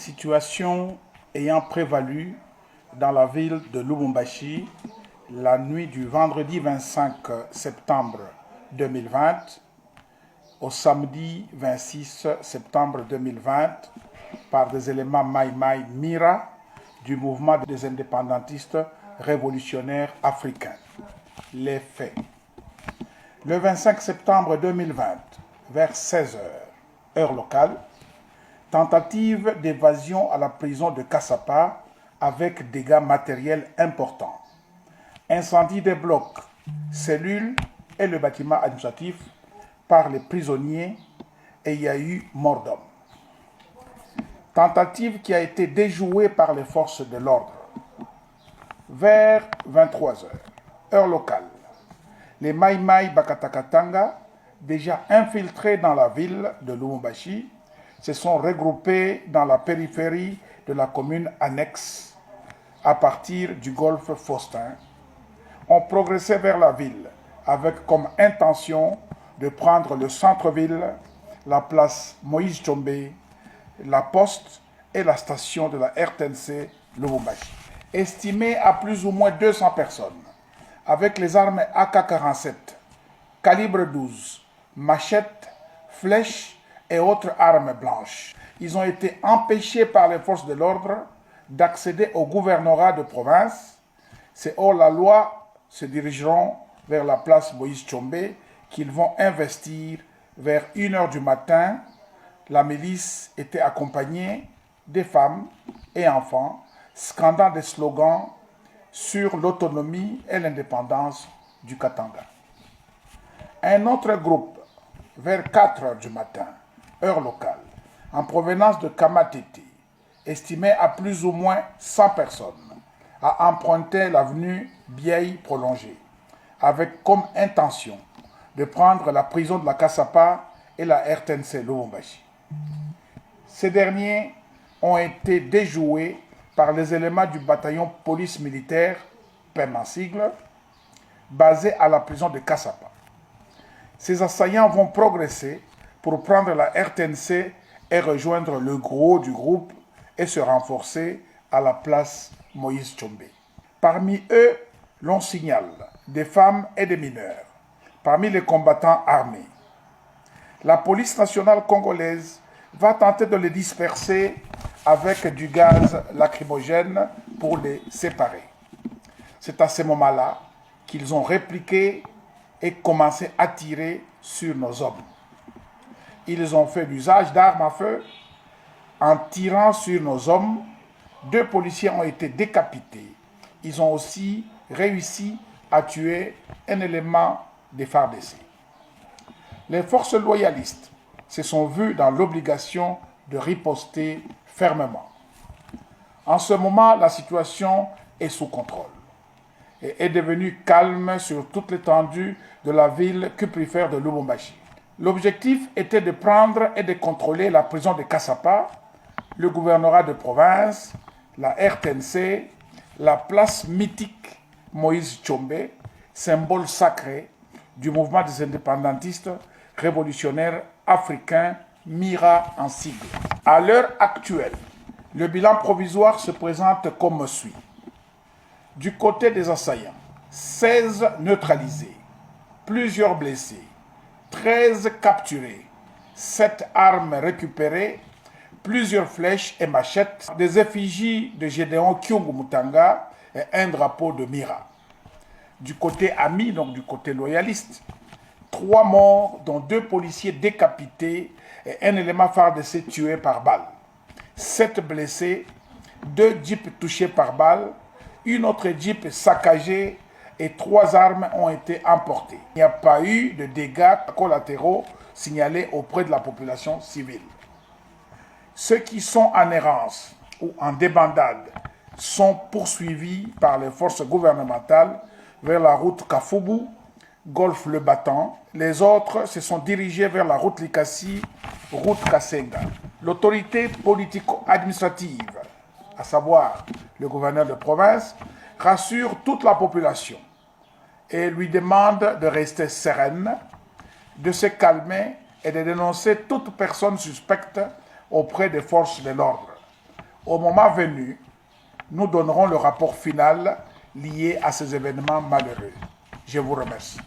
Situation ayant prévalu dans la ville de Lubumbashi la nuit du vendredi 25 septembre 2020 au samedi 26 septembre 2020 par des éléments Maï Mira du mouvement des indépendantistes révolutionnaires africains. Les faits. Le 25 septembre 2020, vers 16h, heure locale, tentative d'évasion à la prison de Cassapa avec dégâts matériels importants. Incendie des blocs, cellules et le bâtiment administratif par les prisonniers et il y a eu mort d'homme. Tentative qui a été déjouée par les forces de l'ordre. Vers 23h, heure locale, les Maï Bakatakatanga, déjà infiltrés dans la ville de Lubumbashi, se sont regroupés dans la périphérie de la commune annexe à partir du golfe Faustin, ont progressé vers la ville avec comme intention de prendre le centre-ville, la place Moïse Tshombe, la poste et la station de la RTNC Lubumbashi. Estimé à plus ou moins 200 personnes, avec les armes AK-47, calibre 12, machettes, flèches et autres armes blanches. Ils ont été empêchés par les forces de l'ordre d'accéder au gouvernorat de province. C'est hors la loi se dirigeront vers la place Moïse Tshombe qu'ils vont investir vers 1h du matin. La milice était accompagnée des femmes et enfants, scandant des slogans sur l'autonomie et l'indépendance du Katanga. Un autre groupe, vers 4h du matin, heure locale, en provenance de Kamatete, estimé à plus ou moins 100 personnes, a emprunté l'avenue Biaï prolongée, avec comme intention de prendre la prison de la Cassapa et la RTNC Lubumbashi. Ces derniers ont été déjoués par les éléments du bataillon police militaire, PEM en sigle, basé à la prison de Cassapa. Ces assaillants vont progresser pour prendre la RTNC et rejoindre le gros du groupe et se renforcer à la place Moïse Tshombe. Parmi eux, l'on signale des femmes et des mineurs, parmi les combattants armés. La police nationale congolaise va tenter de les disperser avec du gaz lacrymogène pour les séparer. C'est à ce moment-là qu'ils ont répliqué et commencé à tirer sur nos hommes. Ils ont fait l'usage d'armes à feu. En tirant sur nos hommes, 2 policiers ont été décapités. Ils ont aussi réussi à tuer un élément des FARDC. Les forces loyalistes se sont vues dans l'obligation de riposter fermement. En ce moment, la situation est sous contrôle et est devenue calme sur toute l'étendue de la ville cuprifère de Lubumbashi. L'objectif était de prendre et de contrôler la prison de Cassapa, le gouvernorat de province, la RTNC, la place mythique Moïse Tshombe, symbole sacré du mouvement des indépendantistes révolutionnaires africains, MIRA en sigle. À l'heure actuelle, le bilan provisoire se présente comme suit. Du côté des assaillants, 16 neutralisés, plusieurs blessés, 13 capturés, 7 armes récupérées, plusieurs flèches et machettes, des effigies de Gédéon Kyungu Mutanga et un drapeau de Mira. Du côté ami, donc du côté loyaliste, 3 morts, dont 2 policiers décapités et un élément FARDC tué par balle. 7 blessés, 2 jeeps touchés par balle, une autre jeep saccagée et 3 armes ont été emportées. Il n'y a pas eu de dégâts collatéraux signalés auprès de la population civile. Ceux qui sont en errance ou en débandade sont poursuivis par les forces gouvernementales vers la route Kafubu, Golfe Le Battant. Les autres se sont dirigés vers la route Likasi, route Kasenga. L'autorité politico-administrative, à savoir le gouverneur de province, rassure toute la population et lui demande de rester sereine, de se calmer et de dénoncer toute personne suspecte auprès des forces de l'ordre. Au moment venu, nous donnerons le rapport final lié à ces événements malheureux. Je vous remercie.